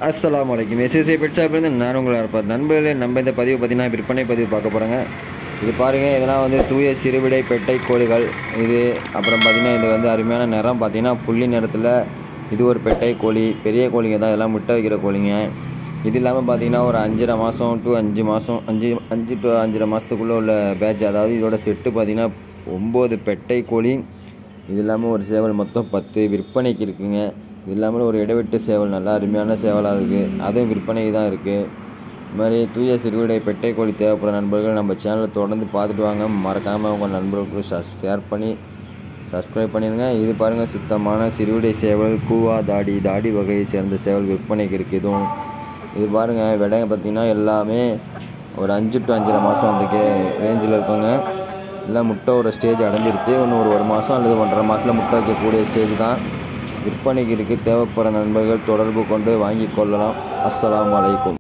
அஸ்ஸலாமு அலைக்கும். SSA bed ஷாப்லேருந்து நான் உங்களை இருப்பார். நண்பர்களே, நம்ம இந்த பதிவு பார்த்தீங்கன்னா விற்பனை பதிவு பார்க்க போகிறோங்க. இது பாருங்கள், இதெல்லாம் வந்து தூய சிறுவிடை பெட்டை கோழிகள். இது அப்புறம் பார்த்திங்கன்னா இது வந்து அருமையான நிறம் பார்த்திங்கன்னா புள்ளி நிறத்தில். இது ஒரு பெட்டை கோழி, பெரிய கோழிங்க தான், இதெல்லாம் முட்டை வைக்கிற கோழிங்க. இது இல்லாமல் பார்த்திங்கன்னா ஒரு 5.5 மாதம் டு 5 மாதம் 5 டு 5.5 மாதத்துக்குள்ளே உள்ள பேட்ச். அதாவது இதோட செட்டு பார்த்திங்கன்னா 9 பெட்டை கோழி. இது இல்லாமல் ஒரு சேவல், மொத்தம் 10 விற்பனைக்கு இருக்குங்க. இது இல்லாமல் ஒரு இடைவெட்டு சேவல், நல்லா அருமையான சேவலாக இருக்குது, அதுவும் விற்பனைக்கு தான் இருக்குது. இது மாதிரி தூய சிறுவிடை பெட்டை கோழி தேவைப்படுற நண்பர்கள் நம்ம சேனலை தொடர்ந்து பார்த்துட்டு வாங்க. மறக்காமல் உங்கள் நண்பர்களுக்கு ஷேர் பண்ணி சப்ஸ்கிரைப் பண்ணிடுங்க. இது பாருங்கள், சுத்தமான சிறுவிடை சேவல், கூவா தாடி வகையை சேர்ந்த சேவல் விற்பனைக்கு இருக்குது. இதுவும் இது பாருங்கள், விடைங்க பார்த்திங்கன்னா எல்லாமே ஒரு 5 டு 5.5 மாதம் அந்த ரேஞ்சில் இருக்குங்க. எல்லாம் முட்டை ஒரு ஸ்டேஜ் அடைஞ்சிருச்சு. இன்னும் ஒரு மாதம் அல்லது 1.5 மாதத்தில் முட்டை வைக்கக்கூடிய ஸ்டேஜ் தான். விற்பனைக்கு இருக்குது. தேவைப்படுற நண்பர்கள் தொடர்பு கொண்டு வாங்கி கொள்ளலாம். அஸ்ஸலாமு அலைக்கும்.